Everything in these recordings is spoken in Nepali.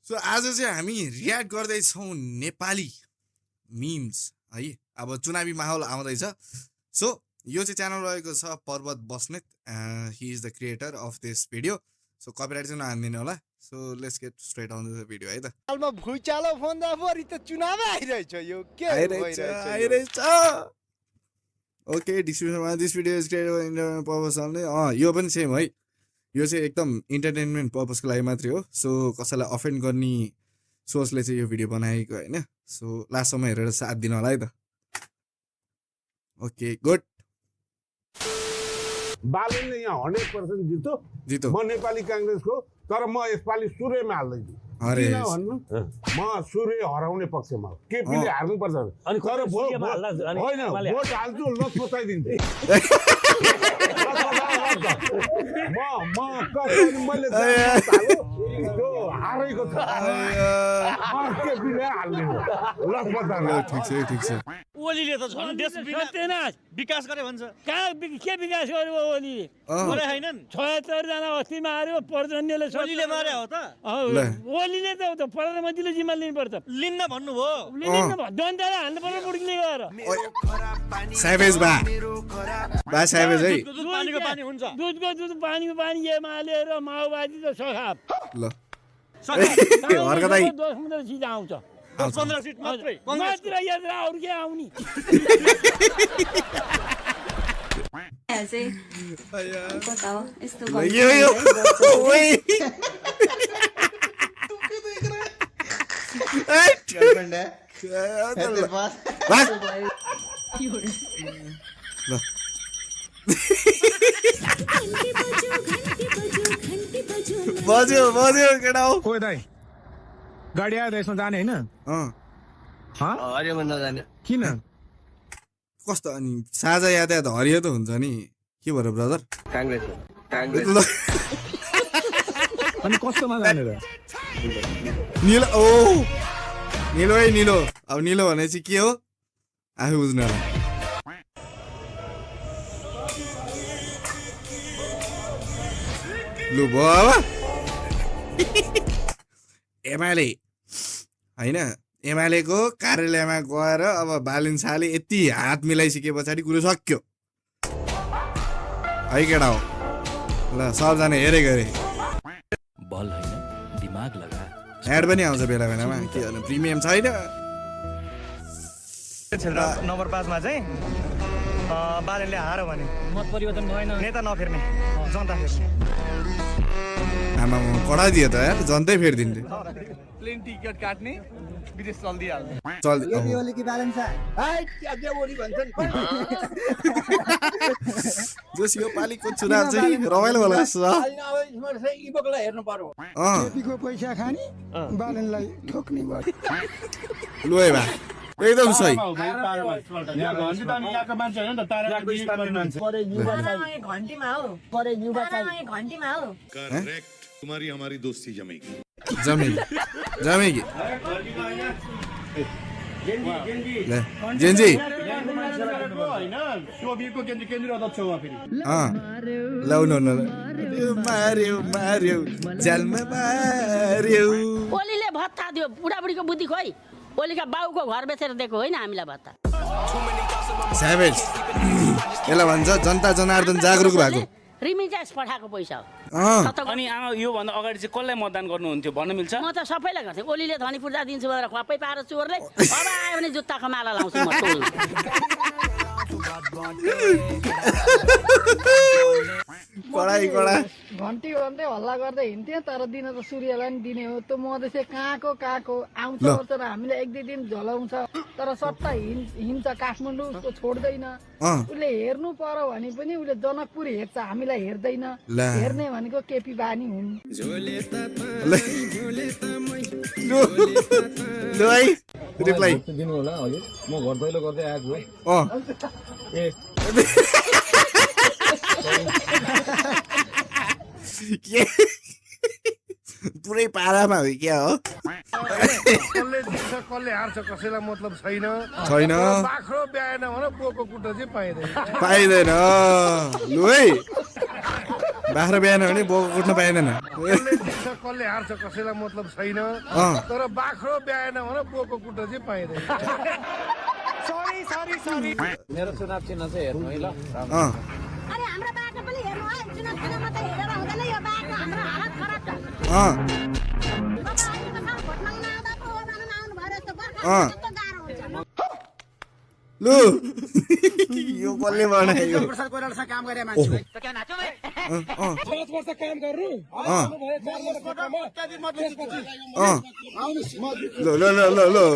सो आज चाहिँ हामी रियाक्ट गर्दैछौँ नेपाली मिम्स है। अब चुनावी माहौल आउँदैछ। सो यो चाहिँ च्यानल रहेको छ Parbat Basnet. He is the creator of this video. So copyright चाहिँ नहान्दिनु होला। So let's get straight on the video है त। हालमा भुइँचालो भन्दा बढी त चुनावै आइरहेछ। यो के आइरहेछ। ओके, डिस्क्रिप्सनमा this video is created purpose only. यो पनि सेम है। यो चाहिँ एकदम इन्टरटेनमेन्ट पर्पसको लागि मात्रै हो। सो कसैलाई अफेन्ड गर्ने सोचले चाहिँ यो भिडियो बनाएको होइन। सो लास्टसम्म हेरेर साथ दिनु होला है त। Okay good. बालनले यहाँ 100% जितो म नेपाली काङ्ग्रेसको, तर म यसपालि सूर्यमा हाल्दैछु। अरे किन भन्नु, म सूर्य हराउने पक्षमा हो। केपीले हार्नुपर्छ अनि तर होइन, भोट हाल्छु लस पचाइदिन्छु। मैले त्यो हारेको छ, केपीले हाल्ने लस पचाउनु। ठिक छ। ओलीले त झन् देश विकास गरे भन्छ। कहाँ के विकास गर्यो ओलीले? गरे हैनन्। 76 जना अस्ति मार्यो पर्जन्यले। ओलीले मारे हो त? ओलीले त प्रधानमन्त्रीले जिम्मा लिनुपर्छ। लिन्न भन्नुभयो। जनताले हाल्नु पर्छ बुढीले गएर। साइबेज बा साइबेज है। दुध पानीको पानी हुन्छ। दुधको पानीको पानी एमाले र माओवादी त सखाप ल हर्का दाइ 10-15 सिट आउँछ। 15 सिट मात्रै मात्र याद अरु के आउनी। ऐसे बताओ यस्तो यो ओइ गर्लफ्रेन्ड है तेरे पास बज्यो केटा हो। कोही दाइ गाडी आयो त यसमा जाने होइन? हरियो भन्दा जाने किन? कस्तो अनि साझा यातायात हरियो त हुन्छ नि। के भएर ब्रदर? काङ्ग्रेस अनि कस्तोमा जाने र? निलो। ओ निलो है निलो। अब निलो भनेपछि के हो आफै बुझ्नु होला। लु भयो एमाले होइन। एमालेको कार्यालयमा गएर अब बालिन शाहले यति हात मिलाइसके पछाडि कुरो सक्यो है केटा हो। ल सबजना हेरेको अरे बल हैन दिमाग लगा। एड पनि आउँछ बेला बेलामा। के गर्नु प्रिमियम छैन। नम्बर 5 मा चाहिँ बालनले हार्यो भने मत परिवर्तन भएन। नेता नफेर्ने, जनता फेर्ने। आमा कडा दियो त यार, जनतै फेरिदिन्थे। प्लेन टिकट काट्ने, विदेश चल्दिहाल्ने। जोस यो पालिको चुनाव चाहिँ रमाइलो होला जस्तो छ। पैसा खाने बालनलाई ठोक्ने भयो। लु है बा एकदम सही। तुम्हारी हमारी दोस्ती जमेगी। जमेगी जेन्जी मार्यो जालमा मार्यो। ओलीले भत्ता दियो। बुढाबुढीको बुद्धि खोइ। ओलीका बाउको घर बेचेर दिएको होइन हामीलाई भत्ता। स्याभेज यसलाई भन्छ जनता जनार्दन जागरुक भएको। रिमिटेन्स पठाएको पैसा हो। अनि आमा यो भन्दा अगाडि चाहिँ कसलाई मतदान गर्नुहुन्थ्यो भन्न मिल्छ? म त सबैलाई गर्थेँ। ओलीले धनी पूर्जा दिन्छु भनेर ख्वापै पाएर चोरले अब आयो भने जुत्ताको माला लाउँछु म टोल। कडा घन्टी भन्दै हल्ला गर्दै हिँड्थ्यो। तर दिन त सूर्यलाई नि दिने हो। त्यो मधेसी कहाँको आउँछ तर हामीले 1-2 दिन झलाउँछ। तर सट्टा हिँड्छ काठमाडौँ। उसको छोड्दैन। उसले हेर्नु पर्यो भने पनि उसले जनकपुर हेर्छ, हामीलाई हेर्दैन। हेर्ने भनेको केपी बानी हुन्। रिप्लाई दिनु होला हजुर। म घर दैलो गर्दै आएको है। पुरै पारामा हो क्या हो। कसले जित्छ कसले हार्छ कसैलाई मतलब छैन। बाख्रो ब्याएन भने बोको कुटो चाहिँ पाइँदैन। लु है बाख्रा बिहान भने बोको कुट्न पाइँदैन कसले जित्छ कसले हार्छ कसैलाई मतलब छैन तर बाख्रो ब्याएन भने बोको कुट्न चाहिँ पाइँदैन मेरो चुनाव चिन्ह चाहिँ हेर्नु है ल अरे हाम्रो बाटो पनि हेर्नु है चुनाव चिन्ह मात्रै हेरेर हुँदैन यो बाटो हाम्रो हालत खराब छ भोट माग्न आउँदा पो भन्न आउनु भयो यस्तो बर्खा कस्तो गाह्रो हुन्छ लु यो कसले बनायो प्रसाद कोइरालासँग काम गरे मान्छे त के नाच्यो बे 5 वर्ष काम गर्नु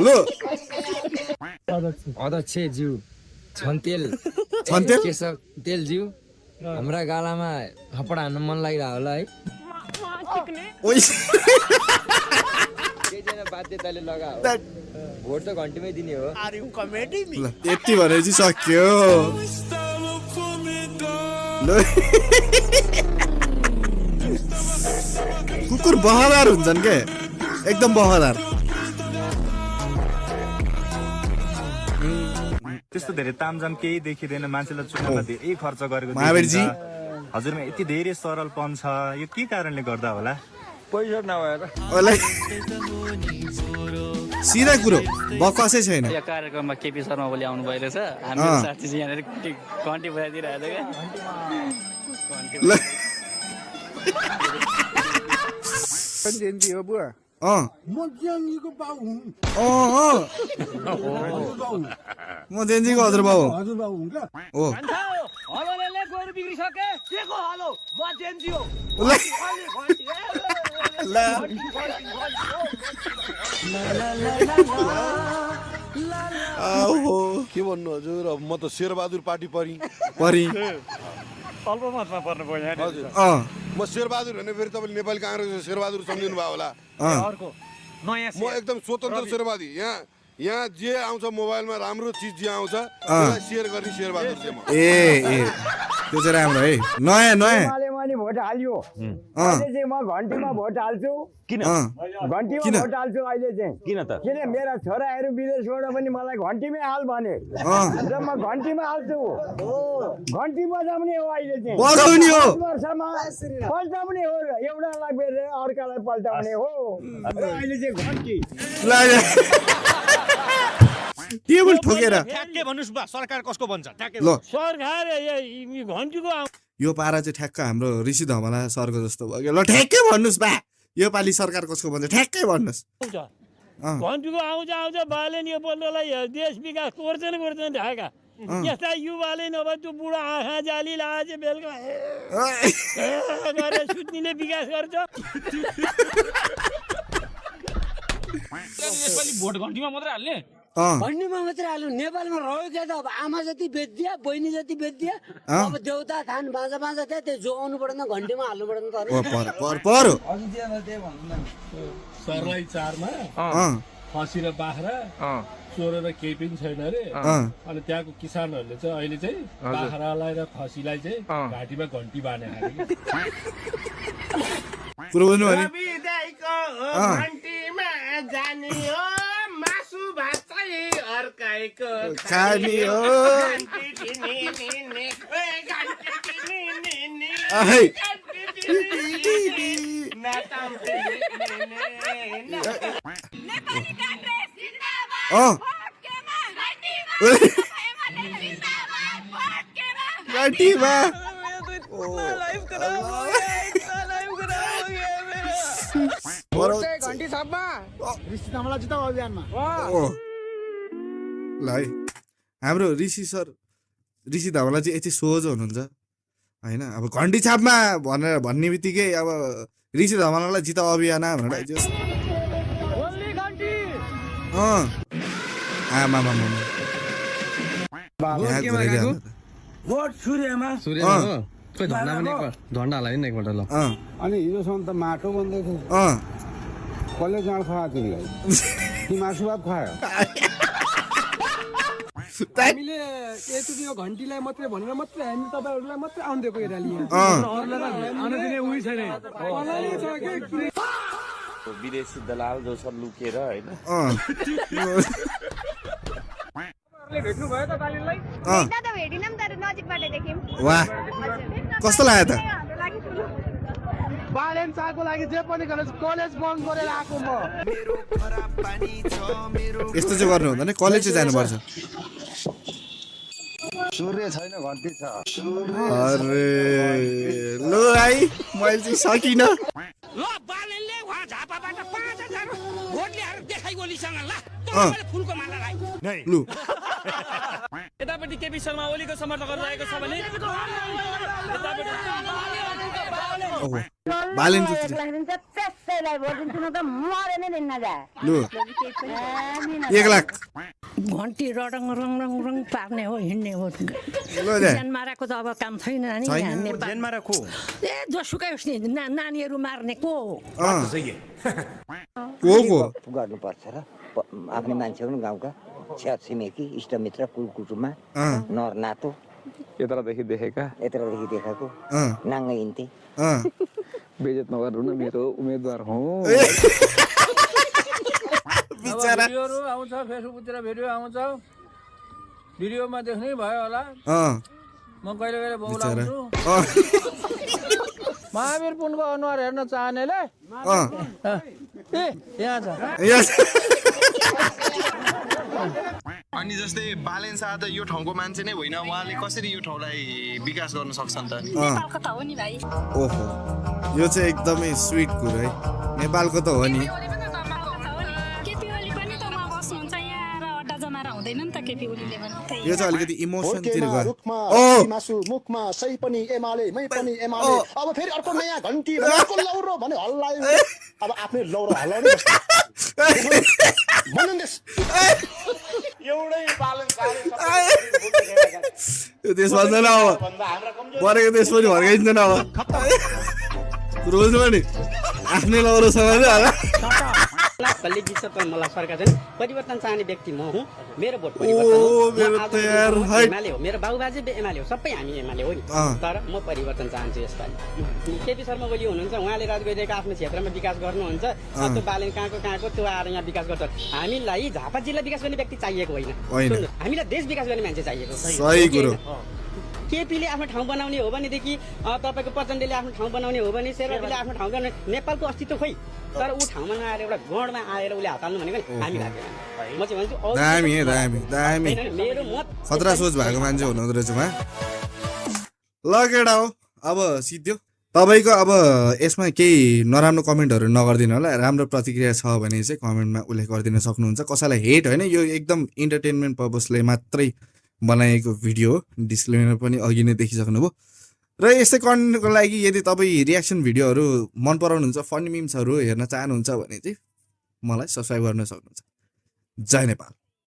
ल अध्यक्ष ज्यू छन्तेल छन्तेल केशव तेल ज्यू हाम्रा गालामा थप्पड हान्न मन लागिरहेको होला है ओइ केजना बाध्यताले लगाओ भोट त घन्टीमै दिने हो ल यति भनेपछि सक्यो ल कुकुर बहदार हुन्छन् के एकदम बहदार त्यस्तो धेरै तामझाम केही देखिँदैन मान्छेलाई चुनावमा धेरै खर्च गरेको महावीरजी हजुरमा यति धेरै सरलपन छ यो के कारणले गर्दा होला पैसा नभएर ओलाई सिधा कुरो बकवासै छैन यो कार्यक्रममा केपी शर्मा ओली आउनु भयो रहेछ हाम्रो साथी चाहिँ यहाँनिर घन्टी बजाइदिरहेको क्या ल जयन्ती हो बुवा म ज्यानीको बाउ हुँ म जेन्जीको हजुरबाउ हो हजुरबाउ हुँ क्या ओ हलोले गोरु बिग्रिसके के को हलो म जेन्जी हो के भन्नु हजुर अब म त शेरबहादुर पार्टी परि अल्पमतमा पर्नु पर्यो हजुर म शेरबहादुर भने फेरि तपाईँले नेपाली काङ्ग्रेसको शेरबहादुर सम्झिनु भयो होला अर्को नयाँ म एकदम स्वतन्त्र शेरबहादी यहाँ जे आउँछ मोबाइलमा राम्रो चिज जे आउँछ त्यसलाई सेयर गर्ने शेरबहादुर चाहिँ म ए त्यो चाहिँ राम्रो है नयाँ माले भोट हाल्यो अहिले चाहिँ म घन्टीमा भोट हाल्छु किन घन्टीमा भोट हाल्छु अहिले चाहिँ किन मेरा छोराहरू विदेशबाट पनि मलाई घन्टीमै हाल भने र म घन्टीमा हाल्छु घन्टी बजाउने हो अहिले चाहिँ बजाउने हो वर्षमा पल्टाउने हो एउटालाई बेर अर्कालाई पल्टाउने हो र अहिले चाहिँ घन्टी टेबल ठोकेर ठ्याक्कै भन्नुस् बा सरकार कसको भन्छ ठ्याक्कै ल सरकार घन्टीको यो पारा चाहिँ ठ्याक्क हाम्रो ऋषि धमला सरको जस्तो भयो ल ठ्याक्कै भन्नुस् बा यो पालि सरकार कसको भन्छ ठ्याक्कै भन्नुस् घन्टीको आउँछ बालेन यो पल्टलाई देश विकास गर्छन् ढाका यस्ता युवाले नभए त्यो बुढो आँखा जाली लाएछ बेलुका गरेर सुत्नेले विकास गर्छ भोट घन्टीमा मात्रै हाल्ने भन्नेमा मात्रै हाल्नु नेपालमा रह्यो क्या त अब आमा जति बेच्दिया बहिनी जति बेच्दिया अब देउता थान बाजा बाजा थियो त्यो जोगाउनु परेन घन्टीमा हाल्नु परेन परो सरलाई 4 मा खसी र बाख्रा चोरेर केही पनि छैन रे अनि त्यहाँको किसानहरूले चाहिँ अहिले चाहिँ बाख्रालाई र खसीलाई चाहिँ घाँटीमा घन्टी बाने कुरो बुझ्नु भने घन्टीमा जाने हो मासु भात चाहिँ अर्काइको खानी हो घन्टीमा घन्टी सबमा ऋषि धमला जिताउ अभियानमा ल है हाम्रो ऋषि धमला चाहिँ यति सोझो हुनुहुन्छ होइन अब घन्टी छापमा भनेर भन्ने बित्तिकै अब ऋषि धमलालाई जिताउ अभियान भनेर झन्डा हाल्यो नि एकपल्ट ल अनि हिजोसम्म त माटो बन्दै थियो कसले जाँड खुवायो तिमीलाई कि मासु भात खुवायो हामीले यति यो घन्टीलाई मात्रै भनेर मात्रै हामी तपाईँहरूलाई मात्रै आउनु दिएको एरियाले अरूलाई त आउनु दिने उही छैन विदेशी दलाल दोसर लुकेर होइन भेट्नु भयो त दालिलाई वाह कस्तो लाग्यो त बालेन्साको लागि जे पनि गरेर कलेज बन्द गरेर आएको म यस्तो चाहिँ गर्नु हुँदैन कलेज चाहिँ जानुपर्छ सूर्य छैन घन्टी छ अरे लु भाइ मैले चाहिँ सकिनँ ल बालेनले वहाँ झापाबाट 5000 भोट ल्याएर देखाइ गोलीसँग ल तपाईले फुलको माला राई लु यतापट्टि केपी शर्मा ओलीको समर्थक रहेको छ भने ओहो बालेन लु 1 लाख घन्टी रङ रङ रङ रङ पार्ने हो हिँड्ने हो ल जा ज्यान माराको त अब काम छैन नि यहाँ नेपाल ए जोसुकै होस् नि नानीहरू मार्ने को को गर्नुपर्छ र आफ्नै मान्छेहरू गाउँका छ्याप छिमेकी इष्टमित्र कुलकुटुममा नर नातो यत्रदेखि देखेका यत्रदेखि देखाएको नाङ्गै हिँड्थे बेइज्जत नगर्नु न मेरो उम्मेदवार हो बिचारा भिडियोहरु आउँछ फेसबुकतिर भिडियो आउँछ भिडियोमा देख्नै भयो होला म कहिले कहिले बोलाउँछु महावीर पुनको अनुहार हेर्न चाहनेले ए यहाँ छ अनि जस्तै बालेन शाह त यो ठाउँको मान्छे नै होइन उहाँले कसरी यो ठाउँलाई विकास गर्न सक्छन् त नेपालको त हो नि भाइ ओहो यो चाहिँ एकदमै स्वीट कुरा है नेपालको त हो नि केपी ओली पनि त उहाँ बस्नुहुन्छ यहाँ र अड्डा जमारा हुँदैन नि त केपी ओलीले पनि यो चाहिँ अलिकति इमोसनतिर गयो मासु मुखमा सही पनि एमाले मै पनि एमाले अब फेरि अर्को नयाँ घन्टी अर्को लौरो भने हल्लायो अब आफ्नै लौरो हल्लाउने यो देश भन्छ अब परेको देश पनि भर्काइँदैन अब रोज्नु पनि आफ्नै लौरोसँग होला कसले जित्छ त मलाई सरकार चाहिँ परिवर्तन चाहने व्यक्ति म हुँ मेरो भोट परिवर्तन हो एमाले हो मेरो बाबुबाजे एमाले हो सबै हामी एमाले हो नि तर म परिवर्तन चाहन्छु यसपालि केपी शर्मा ओली हुनुहुन्छ उहाँले राज गरिरहेको आफ्नो क्षेत्रमा विकास गर्नुहुन्छ त्यो बालेन कहाँको त्यो आएर यहाँ विकास गर्छ हामीलाई झापा जिल्ला विकास गर्ने व्यक्ति चाहिएको होइन हामीलाई देश विकास गर्ने मान्छे चाहिएको सही कुरो केपीले आफ्नो ठाउँ बनाउने हो भनेदेखि तपाईँको प्रचण्डले आफ्नो ठाउँ बनाउने हो भने शेरपाले आफ्नो ठाउँ बनाउने नेपालको अस्तित्व खोइ तर ऊ ठाउँमा नआएर एउटा गढमा आएर उसले हात हाल्नु भनेको नि हामी लाग्दैन म चाहिँ भन्छु दामी मेरो मत खतरा सोच भएको मान्छे हुनुहुँदो रहेछ उहाँ ल केटा हो अब सिद्धियो तपाईँको अब यसमा केही नराम्रो कमेन्टहरू नगरिदिनु होला राम्रो प्रतिक्रिया छ भने चाहिँ कमेन्टमा उल्लेख गरिदिन सक्नुहुन्छ कसैलाई हेट होइन यो एकदम इन्टरटेनमेन्ट पर्पसले मात्रै बनाएको भिडियो हो डिस्क्लेमर पनि अघि नै देखिसक्नुभयो र यस्तै कन्टेन्टको लागि यदि तपाईँ रियाक्सन भिडियोहरू मन पराउनुहुन्छ फनी मिम्सहरू हेर्न चाहनुहुन्छ भने चाहिँ मलाई सब्सक्राइब गर्न सक्नुहुन्छ जय नेपाल।